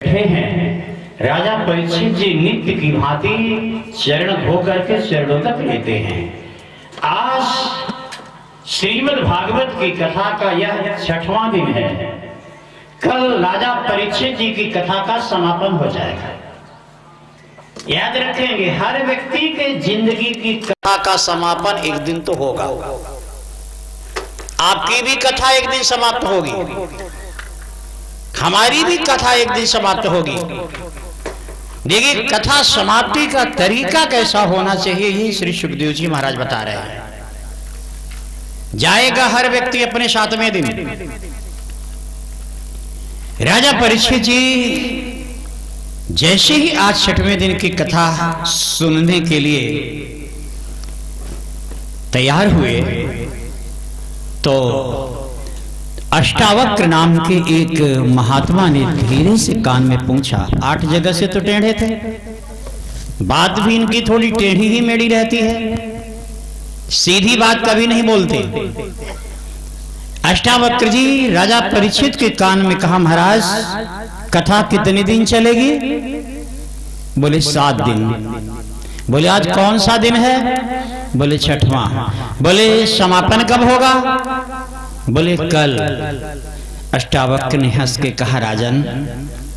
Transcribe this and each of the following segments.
बैठे हैं। राजा परीक्षित जी नित्य की भांति चरण धो करके चरणोदक लेते हैं। आज श्रीमद् भागवत की कथा का यह 6वां दिन है। कल राजा परीक्षित जी की कथा का समापन हो जाएगा। याद रखेंगे, हर व्यक्ति के जिंदगी की कथा का समापन एक दिन तो होगा। आपकी भी कथा एक दिन समाप्त होगी, हमारी भी कथा एक दिन समाप्त होगी। देखिए, कथा समाप्ति का तरीका कैसा होना चाहिए, ये श्री सुखदेव जी महाराज बता रहे हैं। जाएगा हर व्यक्ति अपने 7वें दिन। राजा परीक्षित जी जैसे ही आज 6वें दिन की कथा सुनने के लिए तैयार हुए तो अष्टावक्र नाम के एक महात्मा ने धीरे से कान में पूछा। 8 जगह से तो टेढ़े थे, बात भी इनकी थोड़ी टेढ़ी ही मेढ़ी रहती है, सीधी बात कभी नहीं बोलते। अष्टावक्र जी राजा परीक्षित के कान में कहा, महाराज कथा कितने दिन चलेगी? बोले 7 दिन। बोले आज कौन सा दिन है? बोले 6वां। बोले समापन कब होगा? बोले कल। अष्टावक्र ने हंस के कहा, राजन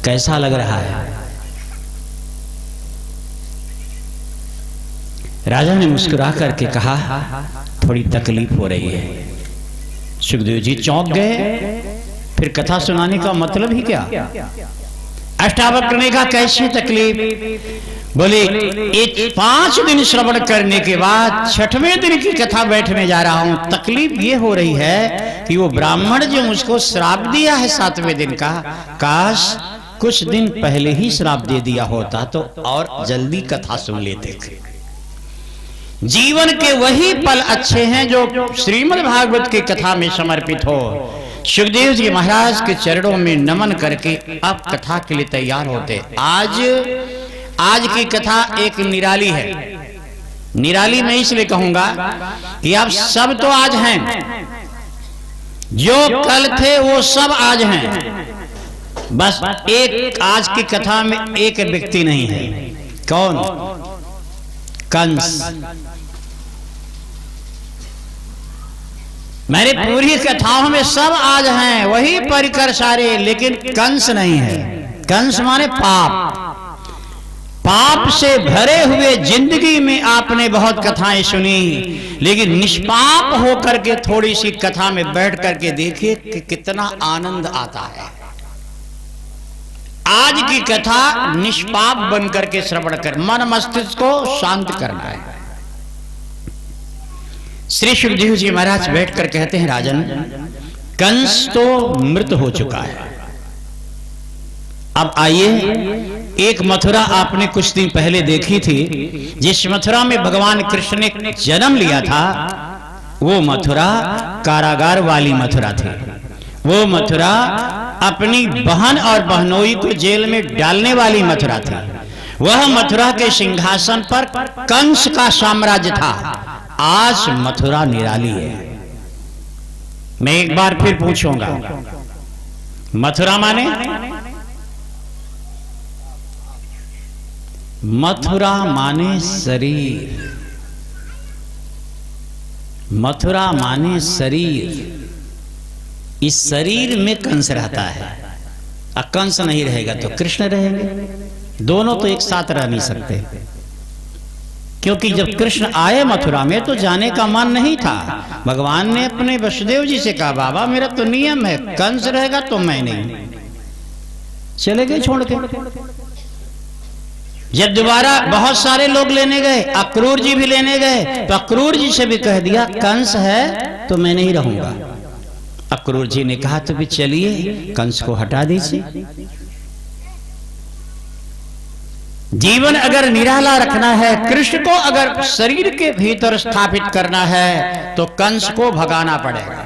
कैसा लग रहा है? राजा ने मुस्कुरा करके कहा, थोड़ी तकलीफ हो रही है। सुखदेव जी चौंक गए, फिर कथा सुनाने का मतलब ही क्या? अष्टावक्र ने कहा, कैसी तकलीफ? बोले 5 दिन श्रवण करने के बाद 6वें दिन की कथा बैठने जा रहा हूं। तकलीफ ये हो रही है कि वो ब्राह्मण जो मुझको श्राप दिया है 7वें दिन का, काश कुछ दिन पहले ही श्राप दे दिया होता तो और जल्दी कथा सुन लेते थे। जीवन के वही पल अच्छे हैं जो श्रीमद् भागवत की कथा में समर्पित हो। सुखदेव जी महाराज के चरणों में नमन करके अब कथा के लिए तैयार होते। आज की कथा एक निराली है। निराली मैं इसलिए कहूंगा कि आप सब तो आज हैं, जो कल थे वो सब आज हैं, बस एक आज की कथा में एक व्यक्ति नहीं है। कौन? कंस। मेरी पूरी कथाओं में सब आज हैं, वही परिकर सारे, लेकिन कंस नहीं है। कंस माने पाप। पाप से भरे हुए जिंदगी में आपने बहुत कथाएं सुनी, लेकिन निष्पाप होकर के थोड़ी सी कथा में बैठ करके देखिए कि कितना आनंद आता है। आज की कथा निष्पाप बनकर के श्रवण कर मन मस्तिष्क को शांत करना है। श्री सुखदेव जी महाराज बैठकर कहते हैं, राजन कंस तो मृत हो चुका है। अब आइए, एक मथुरा आपने कुछ दिन पहले देखी थी, जिस मथुरा में भगवान कृष्ण ने जन्म लिया था, वो मथुरा कारागार वाली मथुरा थी। वो मथुरा अपनी बहन और बहनोई को जेल में डालने वाली मथुरा थी। वह मथुरा के सिंहासन पर कंस का साम्राज्य था। आज मथुरा निराली है। मैं एक बार फिर पूछूंगा, मथुरा माने? मथुरा माने शरीर। मथुरा माने शरीर। इस शरीर में कंस रहता है। कंस नहीं रहेगा तो कृष्ण रहेंगे। दोनों तो एक साथ रह नहीं सकते, क्योंकि जब कृष्ण आए मथुरा में तो जाने का मन नहीं था। भगवान ने अपने वसुदेव जी से कहा, बाबा मेरा तो नियम है, कंस रहेगा तो मैं नहीं। चले गए छोड़ के। जब दोबारा बहुत सारे लोग लेने गए, अक्रूर जी भी लेने गए, तो अक्रूर जी से भी कह दिया कंस है तो मैं नहीं रहूंगा। अक्रूर जी ने कहा, तो भी चलिए कंस को हटा दीजिए। जीवन अगर निराला रखना है, कृष्ण को अगर शरीर के भीतर स्थापित करना है, तो कंस को भगाना पड़ेगा।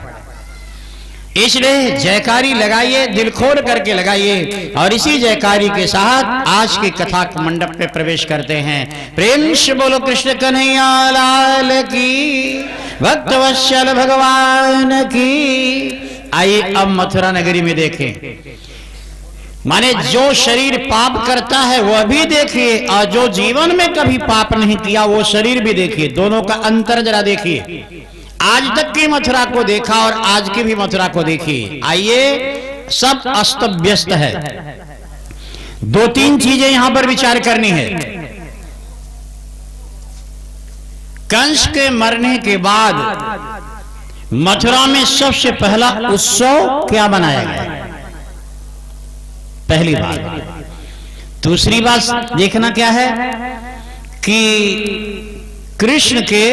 इसलिए जयकारी लगाइए, दिल खोल करके लगाइए। और इसी जयकारी के साथ आज की कथा मंडप में प्रवेश करते हैं। प्रेम से बोलो कृष्ण कन्हैया लाल की, भक्तवत्सल भगवान की। आइए अब मथुरा नगरी में देखें। माने जो शरीर पाप करता है वह भी देखिए, और जो जीवन में कभी पाप नहीं किया वो शरीर भी देखिए। दोनों का अंतर जरा देखिए। आज तक की मथुरा को देखा और आज की भी मथुरा को देखिए। आइए, सब अस्त व्यस्त है। दो तीन चीजें यहां पर विचार करनी है। कंस के मरने के बाद मथुरा में सबसे पहला उत्सव क्या मनाया गया? पहली बात। दूसरी बात देखना क्या है कि कृष्ण के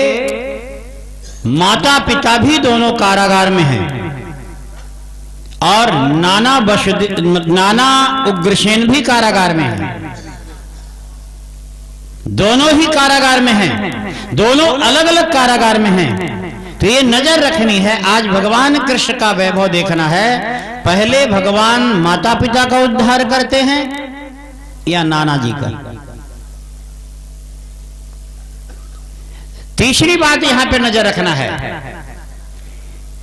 माता पिता भी दोनों कारागार में हैं, और नाना उग्रसेन भी कारागार में हैं। दोनों ही कारागार में हैं, दोनों अलग अलग कारागार में हैं। तो ये नजर रखनी है। आज भगवान कृष्ण का वैभव देखना है। पहले भगवान माता पिता का उद्धार करते हैं या नाना जी का? तीसरी बात यहां पे नजर रखना है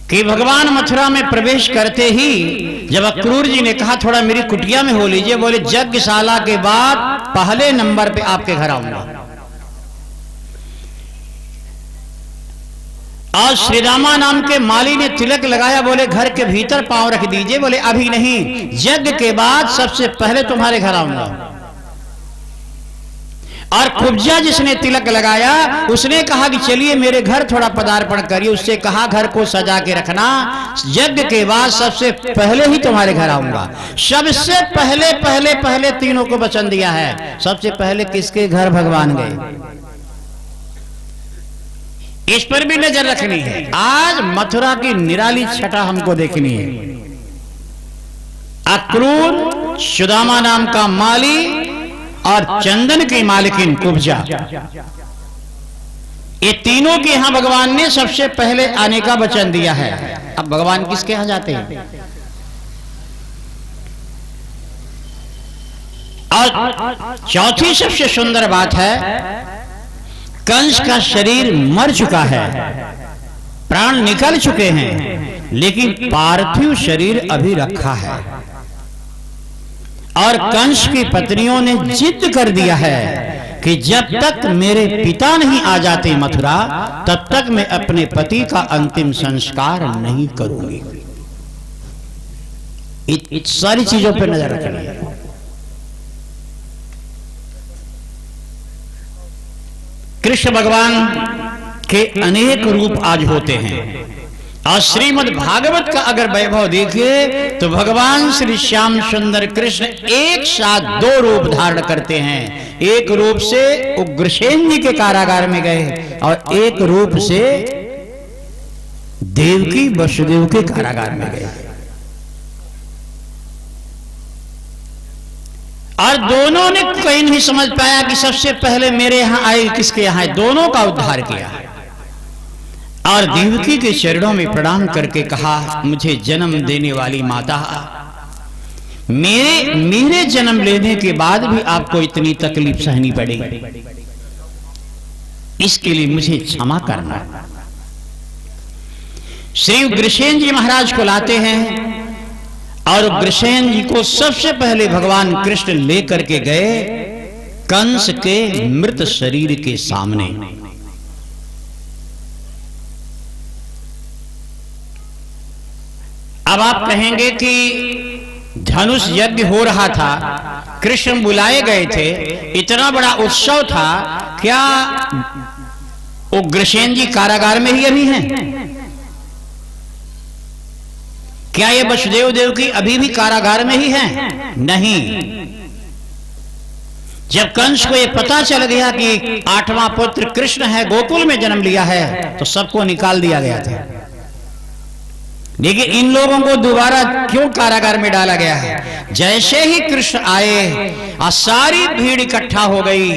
कि भगवान मथुरा में प्रवेश करते ही जब अक्रूर जी ने कहा थोड़ा मेरी कुटिया में हो लीजिए, बोले यज्ञशाला के बाद पहले नंबर पे आपके घर आऊंगा। और श्री रामा नाम के माली ने तिलक लगाया, बोले घर के भीतर पांव रख दीजिए। बोले अभी नहीं, यज्ञ के बाद सबसे पहले तुम्हारे घर आऊंगा। और कुब्जा जिसने तिलक लगाया उसने कहा कि चलिए मेरे घर थोड़ा पदार्पण करिए। उससे कहा घर को सजा के रखना, यज्ञ के बाद सबसे पहले ही तुम्हारे घर आऊंगा। सबसे पहले पहले पहले तीनों को वचन दिया है। सबसे पहले किसके घर भगवान गए, इस पर भी नजर रखनी है। आज मथुरा की निराली छटा हमको देखनी है। अक्रूर, सुदामा नाम का माली और चंदन की मालकिन कुब्जा, ये तीनों के यहां भगवान ने सबसे पहले आने का वचन दिया है। अब भगवान किसके यहां जाते हैं? और चौथी सबसे सुंदर बात है, कंस का शरीर मर चुका है, प्राण निकल चुके हैं, लेकिन पार्थिव शरीर अभी रखा है। और कंस की पत्नियों ने जिद कर दिया है कि जब तक मेरे पिता नहीं आ जाते मथुरा, तब तक मैं अपने पति का अंतिम संस्कार नहीं करूंगी। इन सारी चीजों पर नजर रखनी है। कृष्ण भगवान के अनेक रूप आज होते हैं। और श्रीमद् भागवत का अगर वैभव देखिए तो भगवान श्री श्याम सुंदर कृष्ण एक साथ दो रूप धारण करते हैं। एक रूप से उग्रसेन जी के कारागार में गए और एक रूप से देवकी वसुदेव के कारागार में गए। और दोनों ने कहीं नहीं समझ पाया कि सबसे पहले मेरे यहां आए किसके यहां है। दोनों का उद्धार किया और देवकी के चरणों में प्रणाम करके कहा, मुझे जन्म देने वाली माता, मेरे जन्म लेने के बाद भी आपको इतनी तकलीफ सहनी पड़ी, इसके लिए मुझे क्षमा करना। श्री उग्रसेन जी महाराज को लाते हैं और उग्रसेन जी को सबसे पहले भगवान कृष्ण लेकर के गए कंस के मृत शरीर के सामने। अब आप कहेंगे कि धनुष यज्ञ हो रहा था, कृष्ण बुलाए गए थे, इतना बड़ा उत्सव था, क्या उग्रसेन जी कारागार में ही अभी हैं? क्या ये वसुदेव देव की अभी भी कारागार में ही हैं? नहीं। जब कंस को ये पता चल गया कि 8वां पुत्र कृष्ण है, गोकुल में जन्म लिया है, तो सबको निकाल दिया गया था। लेकिन इन लोगों को दोबारा क्यों कारागार में डाला गया है? जैसे ही कृष्ण आए और सारी भीड़ इकट्ठा हो गई,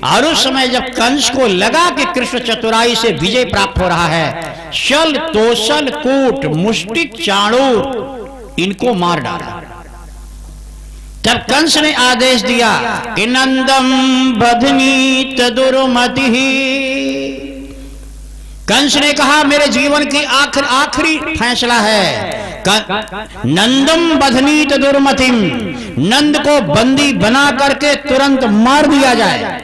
और उस समय जब कंस को लगा कि कृष्ण चतुराई से विजय प्राप्त हो रहा है, शल तोषल कूट मुष्टिक चाणूर इनको मार डाला। तब कंस ने आदेश दिया कि नंदम बधनी तदुर्मति। कंस ने कहा मेरे जीवन की आखिरी फैसला है, नंदम बधनीत दुर्मतिम, नंद को बंदी बना करके तुरंत मार दिया जाए।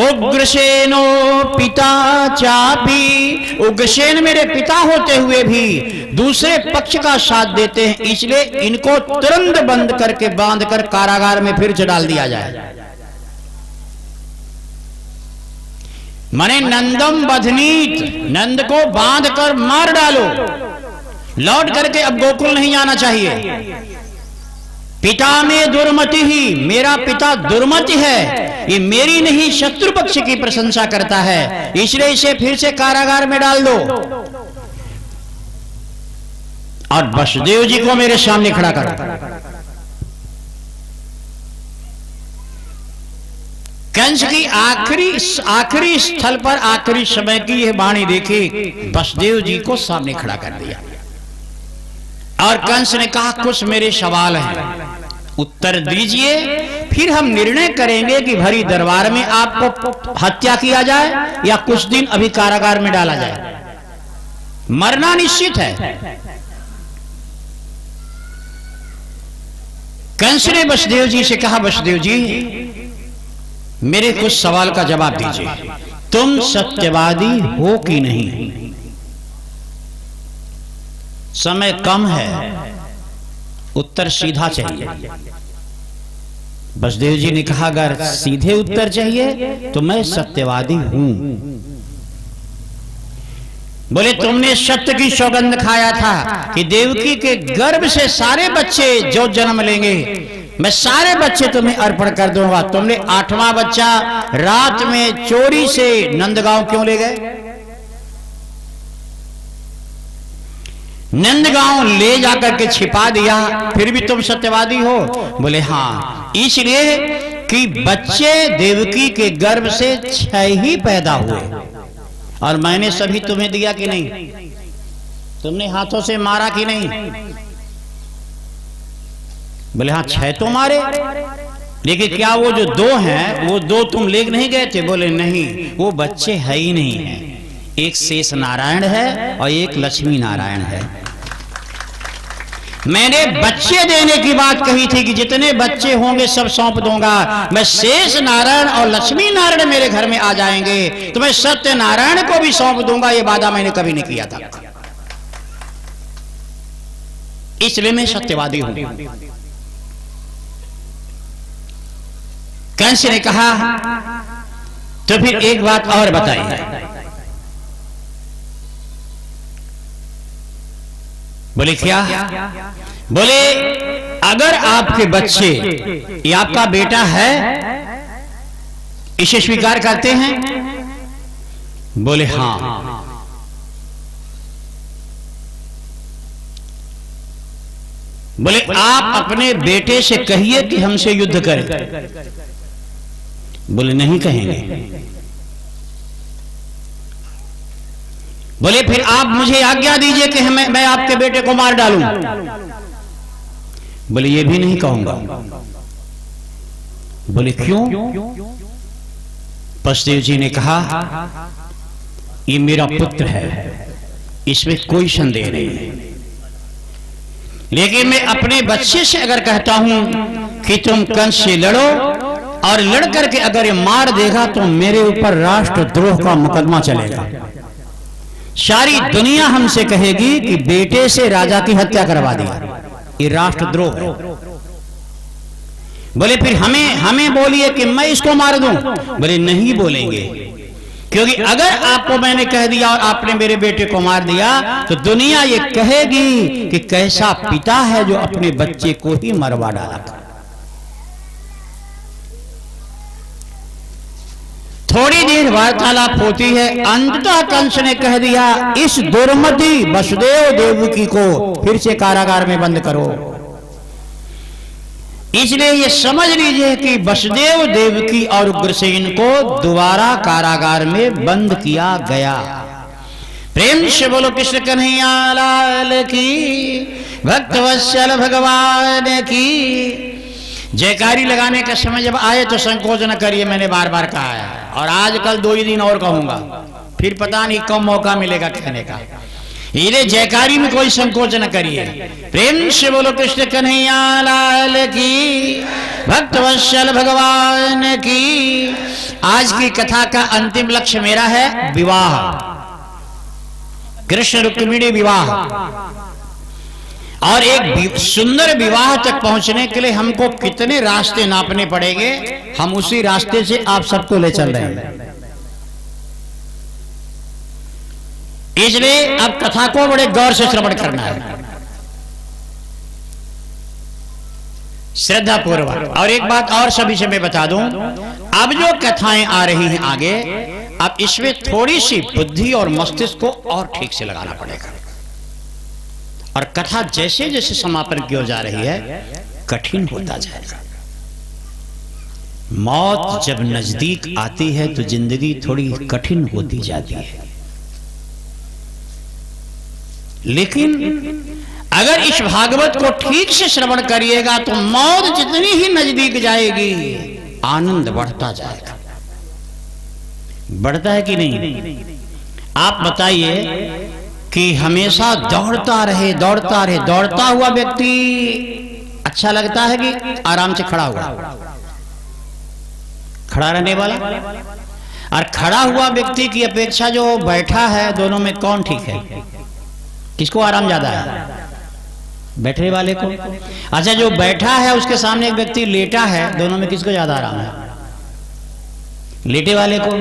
उग्रसेनो पिता चापी, उग्रसेन मेरे पिता होते हुए भी दूसरे पक्ष का साथ देते हैं, इसलिए इनको तुरंत बंद करके बांधकर कारागार में फिर से डाल दिया जाए। माने नंदम बधनीत, नंद को बांधकर मार डालो, लौट करके अब गोकुल नहीं आना चाहिए। पिता में दुर्मति ही, मेरा पिता दुर्मति है, ये मेरी नहीं शत्रु पक्ष की प्रशंसा करता है, इसलिए इसे फिर से कारागार में डाल दो और वसुदेव जी को मेरे सामने खड़ा करो। कंस की आखिरी स्थल पर आखिरी समय की यह वाणी देखी, वसुदेव जी को सामने खड़ा कर दिया और कंस ने कहा कुछ मेरे सवाल हैं, उत्तर दीजिए, फिर हम निर्णय करेंगे कि भरी दरबार में आपको हत्या किया जाए या कुछ दिन अभी कारागार में डाला जाए। मरना निश्चित है। कंस ने वसुदेव जी से कहा, वसुदेव जी मेरे कुछ सवाल का जवाब दीजिए, तुम सत्यवादी हो कि नहीं? समय कम है, उत्तर सीधा चाहिए। वसुदेव जी ने कहा अगर सीधे उत्तर चाहिए तो मैं सत्यवादी हूं। बोले तुमने सत्य की सौगंध खाया था कि देवकी के गर्भ से सारे बच्चे जो जन्म लेंगे मैं सारे बच्चे तुम्हें अर्पण कर दूंगा। तुमने 8वां बच्चा रात में चोरी से नंदगांव क्यों ले गए? नंदगांव ले जाकर के छिपा दिया, फिर भी तुम सत्यवादी हो? बोले हाँ, इसलिए कि बच्चे देवकी के गर्भ से 6 ही पैदा हुए और मैंने सभी तुम्हें दिया कि नहीं? तुमने हाथों से मारा कि नहीं? बोले हाँ 6 तो मारे, लेकिन क्या वो जो 2 हैं वो 2 तुम ले नहीं गए थे? बोले नहीं, वो बच्चे है ही नहीं है, एक शेष नारायण है और एक लक्ष्मी नारायण है। मैंने बच्चे देने की बात कही थी कि जितने बच्चे होंगे सब सौंप दूंगा, मैं शेष नारायण और लक्ष्मी नारायण मेरे घर में आ जाएंगे तो मैं सत्य नारायण को भी सौंप दूंगा, ये वादा मैंने कभी नहीं किया था, इसलिए मैं सत्यवादी हूं। कंस ने कहा तो फिर एक बात और बताइए। बोले क्या? बोले अगर आपके बच्चे ये आपका बेटा है इसे स्वीकार करते हैं? बोले हाँ। बोले आप अपने बेटे से कहिए कि हमसे युद्ध करें। बोले नहीं कहेंगे। बोले फिर आप मुझे आज्ञा दीजिए कि मैं आपके बेटे को मार डालूं। बोले ये भी नहीं कहूंगा। बोले क्यों? वसुदेव जी ने कहा ये मेरा पुत्र है, इसमें कोई संदेह नहीं है, लेकिन मैं अपने बच्चे से अगर कहता हूं कि तुम कंस से लड़ो और लड़ करके अगर ये मार देगा तो मेरे ऊपर राष्ट्रद्रोह का मुकदमा चलेगा, सारी दुनिया हमसे कहेगी कि बेटे से राजा की हत्या करवा दिया, ये राष्ट्रद्रोह है। बोले फिर हमें बोलिए कि मैं इसको मार दूं। बोले नहीं बोलेंगे, क्योंकि अगर आपको मैंने कह दिया और आपने मेरे बेटे को मार दिया तो दुनिया ये कहेगी कि कैसा पिता है जो अपने बच्चे को ही मरवा डाला। थोड़ी देर वार्तालाप होती है, अंततः कंस ने कह दिया इस दुर्मति वसुदेव देवकी को फिर से कारागार में बंद करो। इसलिए ये समझ लीजिए कि वसुदेव देवकी और उग्रसेन को दोबारा कारागार में बंद किया गया। प्रेम से बोलो कृष्ण कन्हैया लाल की, भक्तवत्सल भगवान की। जयकारी लगाने का समय जब आए तो संकोच न करिए, मैंने बार बार कहा है और आजकल 2 ही दिन और कहूंगा, फिर पता नहीं कब मौका मिलेगा कहने का। हीरे जयकारी में कोई संकोच न करिए। प्रेम से बोलो कृष्ण कन्हैया लाल की, भक्तवत्सल भगवान की। आज की कथा का अंतिम लक्ष्य मेरा है विवाह, कृष्ण रुक्मिणी विवाह। और एक सुंदर विवाह तक पहुंचने के लिए हमको कितने रास्ते नापने पड़ेंगे, हम उसी रास्ते से आप सबको ले चल रहे हैं। इसलिए अब कथा को बड़े गौर से श्रवण करना है, श्रद्धा पूर्वक। और एक बात और सभी से मैं बता दूं, अब जो कथाएं आ रही हैं आगे, अब इसमें थोड़ी सी बुद्धि और मस्तिष्क को और ठीक से लगाना पड़ेगा। और कथा जैसे जैसे समापन की ओर जा रही है कठिन होता जाएगा। मौत जब नजदीक आती है तो जिंदगी थोड़ी कठिन होती जाती है। लेकिन अगर इस भागवत को ठीक से श्रवण करिएगा तो मौत जितनी ही नजदीक जाएगी आनंद बढ़ता जाएगा। बढ़ता है कि नहीं? आप बताइए कि हमेशा दौड़ता रहे दौड़ता रहे, दौड़ता हुआ व्यक्ति अच्छा लगता है कि आराम से खड़ा हुआ, खड़ा रहने वाला? और खड़ा हुआ व्यक्ति की अपेक्षा जो बैठा है, दोनों में कौन ठीक है? किसको आराम ज्यादा है? बैठने वाले को। अच्छा, जो बैठा है उसके सामने एक व्यक्ति लेटा है, दोनों में किसको ज्यादा आराम है? लेटे वाले को।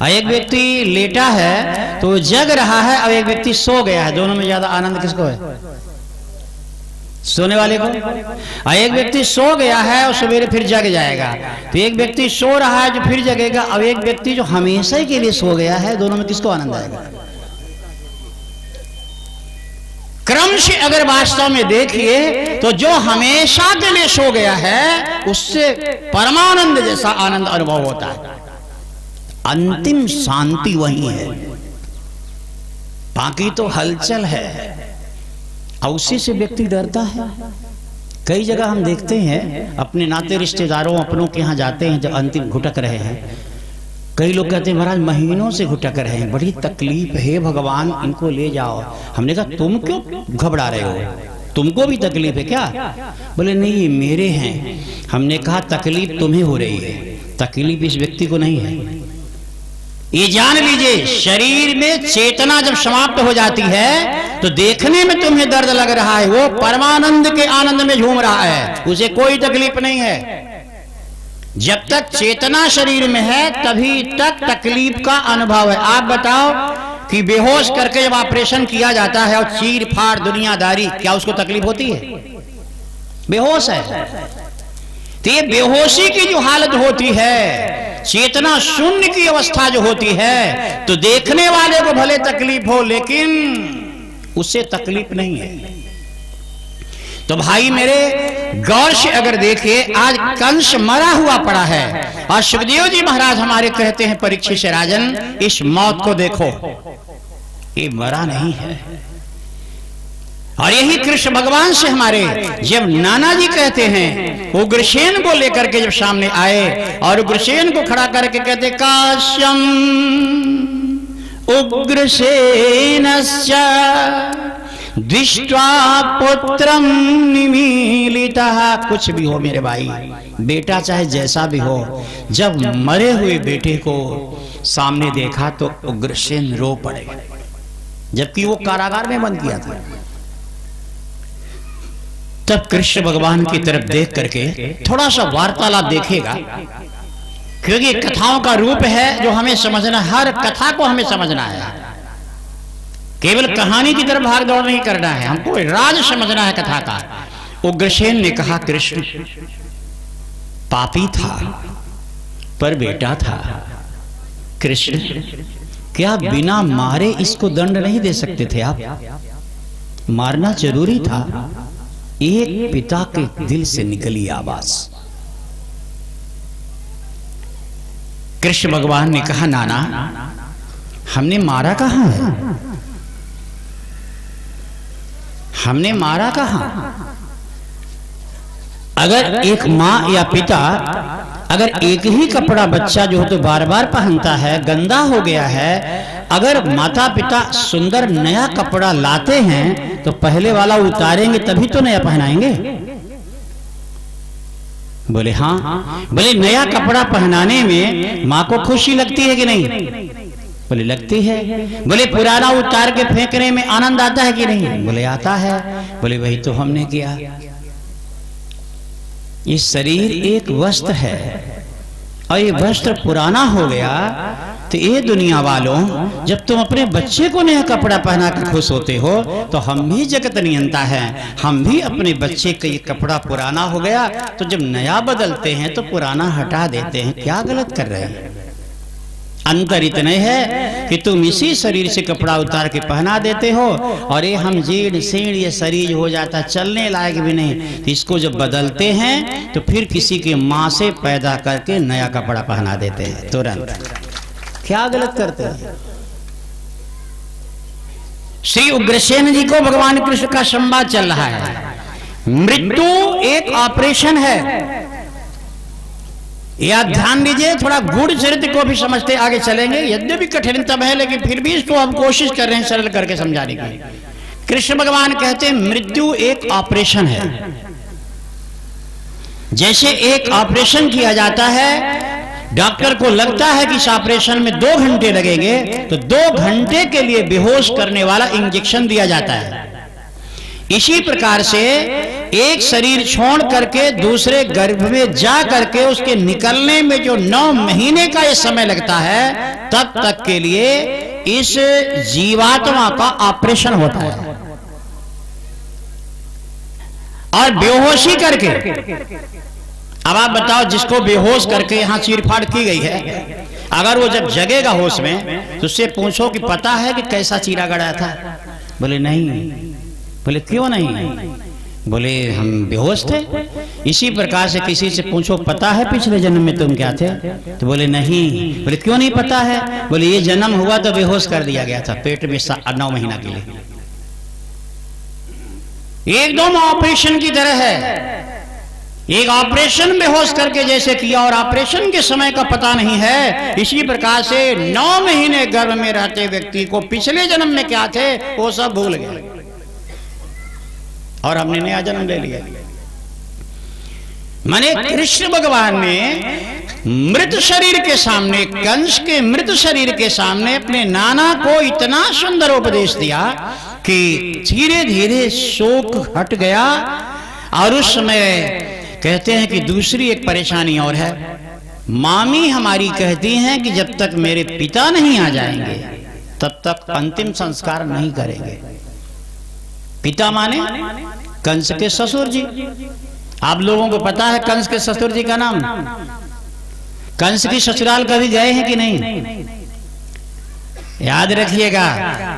और एक व्यक्ति लेटा है तो जग रहा है, और एक व्यक्ति सो गया है, दोनों में ज्यादा आनंद किसको है? सोने वाले को। और एक व्यक्ति सो गया है और सवेरे फिर जग जाएगा, तो एक व्यक्ति सो रहा है जो फिर जगेगा, और एक व्यक्ति जो हमेशा के लिए सो गया है, दोनों में किसको आनंद आएगा? क्रम से अगर वास्तव में देखिए तो जो हमेशा के लिए सो गया है उससे परमानंद जैसा आनंद अनुभव होता है। अंतिम शांति वही है, बाकी तो हलचल है, और उसी से व्यक्ति डरता है। कई जगह हम देखते हैं अपने नाते रिश्तेदारों अपनों के यहाँ जाते हैं, जब अंतिम घुटक रहे हैं, कई लोग कहते हैं महाराज महीनों से घुटक रहे हैं, बड़ी तकलीफ है, भगवान इनको ले जाओ। हमने कहा तुम क्यों घबरा रहे हो, तुमको भी तकलीफ है क्या? बोले नहीं ये मेरे हैं। हमने कहा तकलीफ तुम्हें हो रही है, तकलीफ इस व्यक्ति को नहीं है। ये जान लीजिए, शरीर में चेतना जब समाप्त हो जाती है तो देखने में तुम्हें दर्द लग रहा है, वो परमानंद के आनंद में झूम रहा है, उसे कोई तकलीफ नहीं है। जब तक चेतना शरीर में है तभी तक तकलीफ का अनुभव है। आप बताओ कि बेहोश करके जब ऑपरेशन किया जाता है और चीर फाड़ दुनियादारी, क्या उसको तकलीफ होती है? बेहोश है, तो ये बेहोशी की जो हालत होती है, चेतना शून्य की अवस्था जो होती है, तो देखने वाले को भले तकलीफ हो लेकिन उससे तकलीफ नहीं है। तो भाई मेरे गौर से अगर देखिए, आज कंस मरा हुआ पड़ा है और सुखदेव जी महाराज हमारे कहते हैं परीक्षित से राजन इस मौत को देखो, ये मरा नहीं है। और यही कृष्ण भगवान से हमारे जब नाना जी कहते हैं, उग्रसेन को लेकर के जब सामने आए और उग्रसेन को खड़ा करके कहते काश्यम उग्रसेनस्य दृष्ट्वा पुत्रम निमीलितः। कुछ भी हो मेरे भाई, बेटा चाहे जैसा भी हो, जब मरे हुए बेटे को सामने देखा तो उग्रसेन रो पड़े, जबकि वो कारागार में बंद किया था। तब कृष्ण भगवान की तरफ देख करके थोड़ा सा वार्तालाप देखेगा, क्योंकि कथाओं का रूप है जो हमें समझना, हर कथा को हमें समझना है, केवल कहानी की तरफ भाग दौड़ नहीं करना है, हमको राज समझना है कथा का। उग्रसेन ने कहा कृष्ण पापी था पर बेटा था, कृष्ण क्या बिना मारे इसको दंड नहीं दे सकते थे आप? मारना जरूरी था। एक पिता के दिल से निकली आवाज। कृष्ण भगवान ने कहा नाना हमने मारा कहां है, हमने मारा कहां? अगर एक माँ या पिता अगर एक ही कपड़ा बच्चा जो तो बार बार पहनता है, गंदा हो गया है, अगर माता पिता सुंदर नया कपड़ा लाते हैं तो पहले वाला उतारेंगे तभी तो नया पहनाएंगे। बोले हाँ। बोले नया कपड़ा पहनाने में माँ को खुशी लगती है कि नहीं? बोले लगती है। बोले पुराना उतार के फेंकने में आनंद आता है कि नहीं? बोले आता है। बोले वही तो हमने किया। ये शरीर एक वस्त्र है और ये वस्त्र पुराना हो गया तो ये दुनिया वालों, जब तुम अपने बच्चे को नया कपड़ा पहना कर खुश होते हो तो हम भी जगत नियंता हैं, हम भी अपने बच्चे का ये कपड़ा पुराना हो गया तो जब नया बदलते हैं तो पुराना हटा देते हैं। क्या गलत कर रहे हैं? अंतर इतने है कि तुम इसी शरीर से कपड़ा उतार के पहना देते हो और ये हम जीर्ण सीर्ण ये शरीर हो जाता, चलने लायक भी नहीं। तो इसको जब बदलते हैं तो फिर किसी के माँ से पैदा करके नया कपड़ा पहना देते हैं तुरंत। क्या गलत करते हैं? श्री उग्रसेन जी को भगवान कृष्ण का संवाद चल रहा है। मृत्यु एक ऑपरेशन है। याद ध्यान दीजिए, थोड़ा गूढ़ चरित्र को भी समझते आगे चलेंगे। यद्यपि कठिनतम है लेकिन फिर भी इसको हम कोशिश कर रहे हैं सरल करके समझाने की। कृष्ण भगवान कहते हैं मृत्यु एक ऑपरेशन है। जैसे एक ऑपरेशन किया जाता है, डॉक्टर को लगता है कि इस ऑपरेशन में 2 घंटे लगेंगे तो 2 घंटे के लिए बेहोश करने वाला इंजेक्शन दिया जाता है। इसी प्रकार से एक शरीर छोड़ करके दूसरे गर्भ में जा करके उसके निकलने में जो 9 महीने का ये समय लगता है, तब तक के लिए इस जीवात्मा का ऑपरेशन होता है। और बेहोशी करके, अब आप बताओ, जिसको बेहोश करके यहां चीरफाड़ की गई है, अगर वो जब जगेगा होश में तो उससे पूछो कि पता है कि कैसा चीरा गड़ा था? बोले नहीं। बोले क्यों नहीं? बोले हम बेहोश थे। इसी प्रकार से किसी से पूछो पता है पिछले जन्म में तुम क्या थे? तो बोले नहीं। बोले क्यों नहीं पता है? बोले ये जन्म हुआ तो बेहोश कर दिया गया था पेट में 9 महीना के लिए। एकदम ऑपरेशन की तरह है। एक ऑपरेशन बेहोश करके जैसे किया और ऑपरेशन के समय का पता नहीं है, इसी प्रकार से 9 महीने गर्भ में रहते व्यक्ति को पिछले जन्म में क्या थे वो सब भूल गए और हमने नया जन्म ले लिया। माने कृष्ण भगवान ने मृत शरीर के सामने, कंस के मृत शरीर के सामने अपने नाना को इतना सुंदर उपदेश दिया कि धीरे धीरे शोक हट गया। और उस समय कहते हैं कि दूसरी एक परेशानी और है। मामी हमारी कहती हैं कि जब तक मेरे पिता नहीं आ जाएंगे तब तक अंतिम संस्कार नहीं करेंगे। पिता माने कंस के ससुर जी। आप लोगों को पता है कंस के ससुर जी का नाम? कंस की ससुराल कभी गए हैं कि नहीं? याद रखिएगा,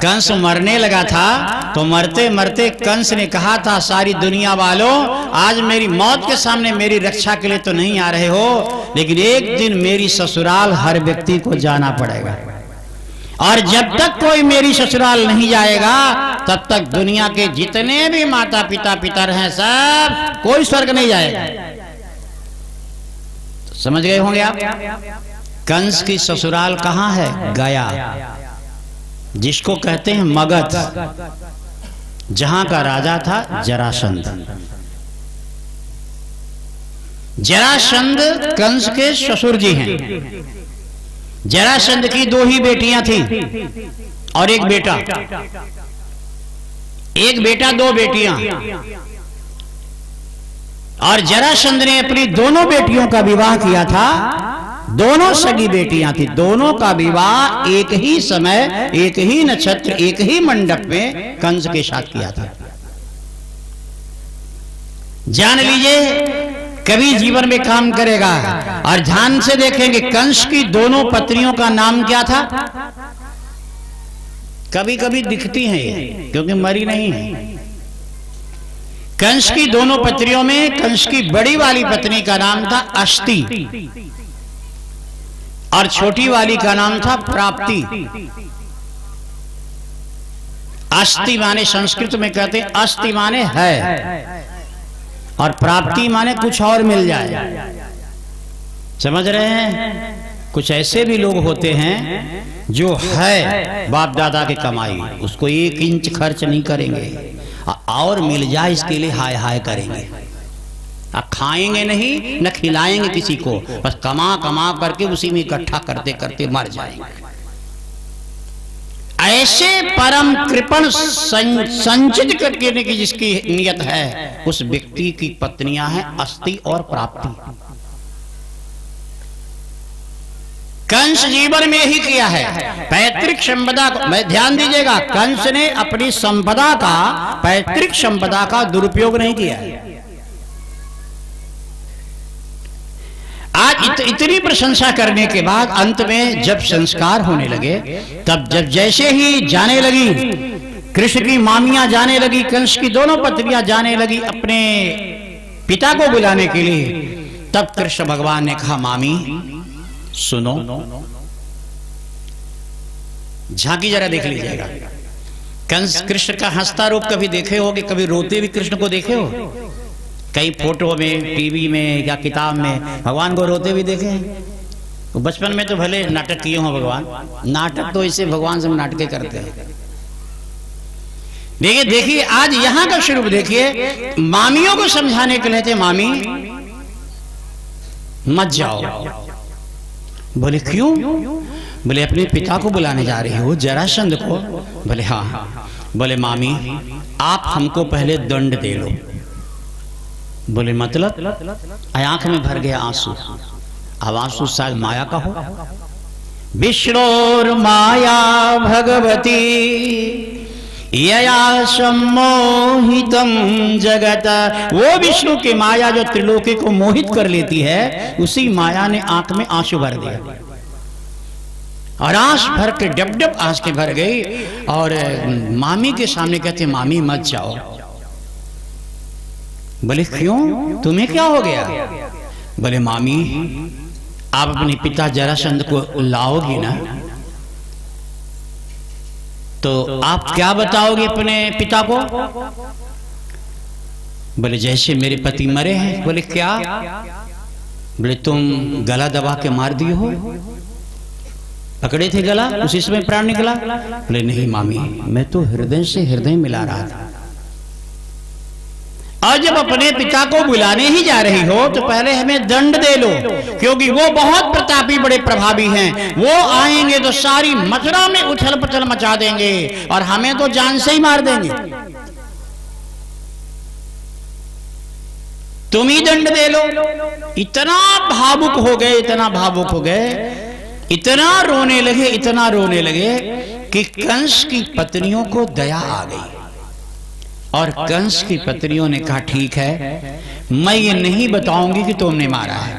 कंस मरने लगा था तो मरते मरते कंस ने कहा था, सारी दुनिया वालों, आज मेरी मौत के सामने मेरी रक्षा के लिए तो नहीं आ रहे हो, लेकिन एक दिन मेरी ससुराल हर व्यक्ति को जाना पड़ेगा और जब तक कोई मेरी ससुराल नहीं जाएगा तब तक दुनिया के जितने भी माता पिता पितर हैं सब कोई स्वर्ग नहीं जाएगा। तो समझ गए होंगे आप। कंस की ससुराल कहां है? गया, जिसको कहते हैं मगध, जहां का राजा था जरासंध। जरासंध कंस के ससुर जी हैं। जरासंध की 2 ही बेटियां थी और एक बेटा। एक बेटा 2 बेटियां। और जरासंध ने अपनी दोनों बेटियों का विवाह किया था। दोनों सगी बेटियां थी। दोनों का विवाह एक ही समय, एक ही नक्षत्र, एक ही मंडप में कंस के साथ किया था। जान लीजिए, कभी जीवन में काम करेगा। और ध्यान से देखेंगे, कंस की दोनों पत्नियों का नाम क्या था? कभी कभी दिखती हैं ये, क्योंकि मरी नहीं है। कंस की दोनों पत्नियों में कंस की बड़ी वाली पत्नी का नाम था अष्टि और छोटी वाली का नाम था प्राप्ति। अष्टि माने संस्कृत में कहते हैं, अष्टि माने है और प्राप्ति माने कुछ और मिल जाए। समझ रहे हैं? कुछ ऐसे भी लोग होते हैं जो है बाप दादा की कमाई, उसको 1 इंच खर्च नहीं करेंगे और मिल जाए इसके लिए हाय हाय करेंगे। खाएंगे नहीं न खिलाएंगे किसी को, बस कमा कमा करके उसी में इकट्ठा करते करते मर जाएंगे। ऐसे परम कृपण संचित करने की जिसकी नियत है, उस व्यक्ति की पत्नियां हैं अस्थि और प्राप्ति। कंस जीवन में ही किया है पैतृक संपदा को, मैं ध्यान दीजिएगा, कंस ने अपनी संपदा का, पैतृक संपदा का दुरुपयोग नहीं किया है। आज इतनी प्रशंसा करने के बाद अंत में जब संस्कार होने लगे, तब जब जैसे ही जाने लगी, कृष्ण की मामियां जाने लगी, कंस की दोनों पत्नियां जाने लगी अपने पिता को बुलाने के लिए, तब कृष्ण भगवान ने कहा मामी सुनो, झांकी जरा देख लीजिएगा। कंस कृष्ण का हंसता रूप कभी देखे होगे, कभी रोते भी कृष्ण को देखे हो? कई फोटो में, टीवी में या किताब में भगवान को रोते भी देखे हैं। तो बचपन में तो भले नाटक किए हो भगवान, नाटक तो इसे भगवान से नाटके करते हैं। देखिए आज यहां का स्वरूप देखिए, मामियों को समझाने के लिए थे, मामी मत जाओ। बोले क्यों? बोले अपने पिता को बुलाने जा रही हो, जरासंध को। बोले हाँ। बोले मामी आप हमको पहले दंड दे लो। बोले मतलब? आंख में भर गया आंसू। अब आंसू शायद माया का हो। विष्णुर माया भगवती यया सम्मोहितम जगत, वो विष्णु की माया जो त्रिलोकी को मोहित कर लेती है, उसी माया ने आंख में आंसू भर दिया और आंस भर के डब डब आंस के भर गई। और मामी के सामने कहते मामी मत जाओ। बोले क्यों, तुम्हें क्या हो गया? बोले मामी आप अपने पिता जरासंध को लाओगी ना, तो आप क्या बताओगे अपने पिता को? बोले जैसे मेरे पति मरे हैं। बोले क्या? बोले तुम गला दबा के मार दिए हो, पकड़े थे गला, उसी समय प्राण निकला। बोले नहीं मामी, मैं तो हृदय से हृदय मिला रहा था। और जब अपने पिता को बुलाने ही जा रही हो तो पहले हमें दंड दे लो, क्योंकि वो बहुत प्रतापी, बड़े प्रभावी हैं। वो आएंगे तो सारी मथुरा में उछल पुछल मचा देंगे और हमें तो जान से ही मार देंगे। तुम ही दंड दे लो। इतना भावुक हो गए, इतना भावुक हो गए, इतना रोने लगे, इतना रोने लगे कि कंस की पत्नियों को दया आ गई। और कंस की पत्नियों ने कहा ठीक है, मैं ये नहीं बताऊंगी कि तुमने मारा है,